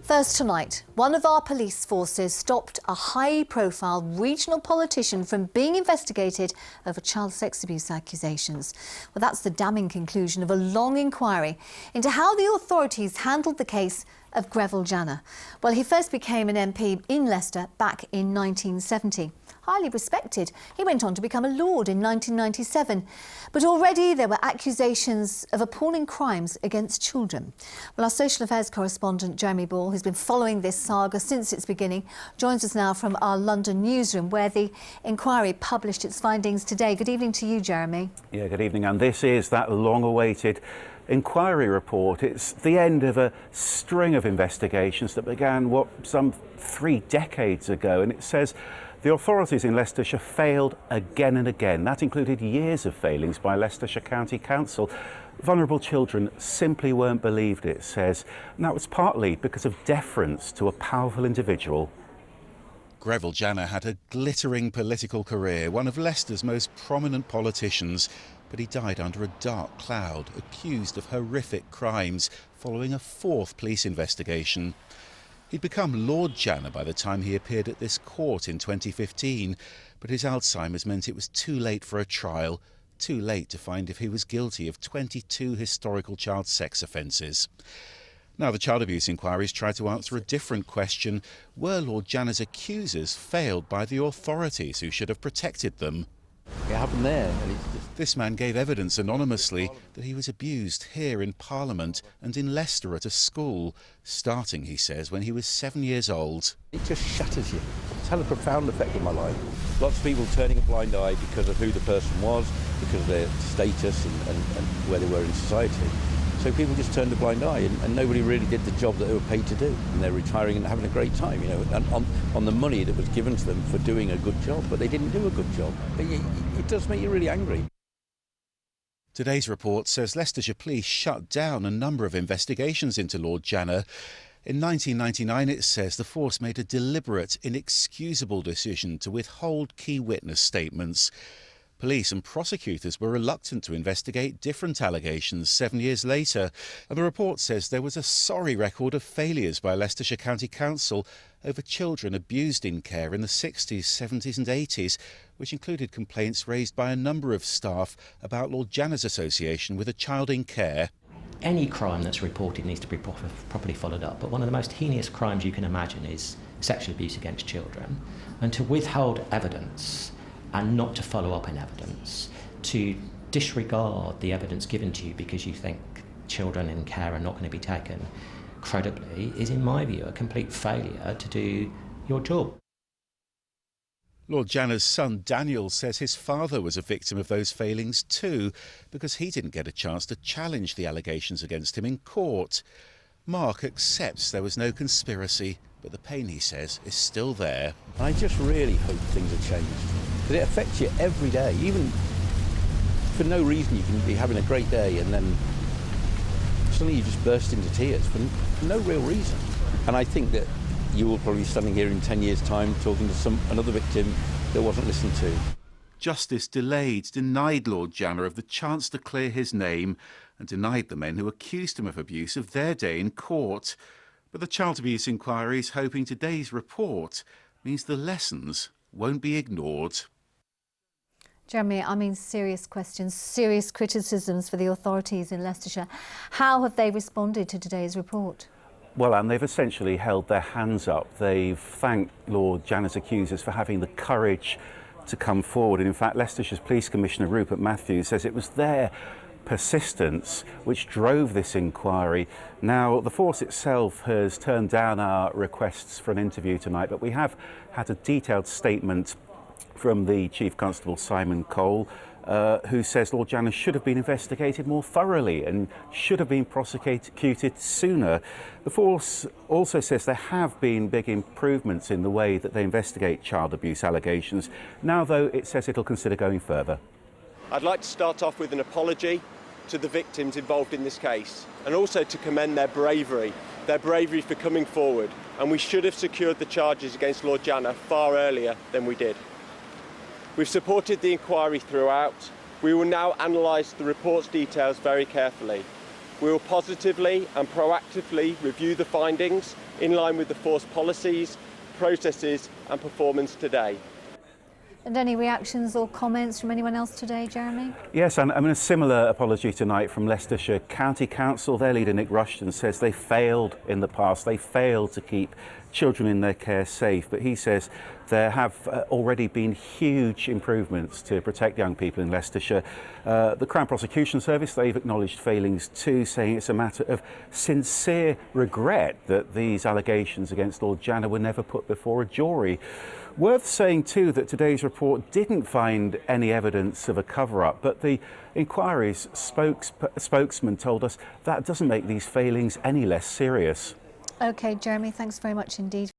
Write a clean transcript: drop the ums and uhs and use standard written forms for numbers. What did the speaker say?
First tonight, one of our police forces stopped a high-profile regional politician from being investigated over child sex abuse accusations. Well, that's the damning conclusion of a long inquiry into how the authorities handled the case of Greville Janner. Well, he first became an MP in Leicester back in 1970. Highly respected, he went on to become a Lord in 1997. But already there were accusations of appalling crimes against children. Well, our social affairs correspondent, Jeremy Ball, who's been following this saga since its beginning, joins us now from our London newsroom, where the inquiry published its findings today. Good evening to you, Jeremy. Yeah, good evening. And this is that long-awaited inquiry report. It's the end of a string of investigations that began, some 3 decades ago, and it says the authorities in Leicestershire failed again and again. That included years of failings by Leicestershire County Council. Vulnerable children simply weren't believed, it says, and that was partly because of deference to a powerful individual. Greville Janner had a glittering political career, one of Leicester's most prominent politicians, but he died under a dark cloud, accused of horrific crimes following a 4th police investigation. He'd become Lord Janner by the time he appeared at this court in 2015, but his Alzheimer's meant it was too late for a trial, too late to find if he was guilty of 22 historical child sex offences. Now the child abuse inquiries tried to answer a different question. Were Lord Janner's accusers failed by the authorities who should have protected them? It happened there. This man gave evidence anonymously that he was abused here in Parliament and in Leicester at a school, starting, he says, when he was 7 years old. It just shatters you. It's had a profound effect on my life. Lots of people turning a blind eye because of who the person was, because of their status and where they were in society. So people just turned a blind eye, and nobody really did the job that they were paid to do. And they're retiring and having a great time, you know, and on the money that was given to them for doing a good job, but they didn't do a good job. It does make you really angry. Today's report says Leicestershire Police shut down a number of investigations into Lord Janner. In 1999, it says the force made a deliberate, inexcusable decision to withhold key witness statements. Police and prosecutors were reluctant to investigate different allegations 7 years later, and the report says there was a sorry record of failures by Leicestershire County Council over children abused in care in the 60s, 70s and 80s, which included complaints raised by a number of staff about Lord Janner's association with a child in care. Any crime that's reported needs to be properly followed up, but one of the most heinous crimes you can imagine is sexual abuse against children, and to withhold evidence and not to follow up in evidence, to disregard the evidence given to you because you think children in care are not going to be taken credibly, is, in my view, a complete failure to do your job. Lord Janner's son Daniel says his father was a victim of those failings too, because he didn't get a chance to challenge the allegations against him in court. Mark accepts there was no conspiracy, but the pain, he says, is still there. I just really hope things have changed. But it affects you every day, even for no reason. You can be having a great day and then suddenly you just burst into tears for no real reason. And I think that you will probably be standing here in 10 years' time talking to another victim that wasn't listened to. Justice delayed, denied Lord Janner of the chance to clear his name, and denied the men who accused him of abuse of their day in court. But the child abuse inquiry is hoping today's report means the lessons won't be ignored. Jeremy, I mean, serious questions, serious criticisms for the authorities in Leicestershire. How have they responded to today's report? Well, and they've essentially held their hands up. They've thanked Lord Janner's accusers for having the courage to come forward. And in fact, Leicestershire's Police Commissioner Rupert Matthews says it was their persistence which drove this inquiry. Now, the force itself has turned down our requests for an interview tonight, but we have had a detailed statement from the Chief Constable Simon Cole, who says Lord Janner should have been investigated more thoroughly and should have been prosecuted sooner. The force also says there have been big improvements in the way that they investigate child abuse allegations. Now, though, it says it'll consider going further. I'd like to start off with an apology to the victims involved in this case, and also to commend their bravery for coming forward, and we should have secured the charges against Lord Janner far earlier than we did. We've supported the inquiry throughout. We will now analyse the report's details very carefully. We will positively and proactively review the findings in line with the force policies, processes and performance today. And any reactions or comments from anyone else today, Jeremy? Yes, and a similar apology tonight from Leicestershire County Council. Their leader, Nick Rushton, says they failed in the past. They failed to keep children in their care safe. But he says there have already been huge improvements to protect young people in Leicestershire. The Crown Prosecution Service, they've acknowledged failings too, saying it's a matter of sincere regret that these allegations against Lord Janner were never put before a jury. Worth saying too that today's report didn't find any evidence of a cover-up, but the inquiry's spokesman told us that doesn't make these failings any less serious. OK, Jeremy, thanks very much indeed.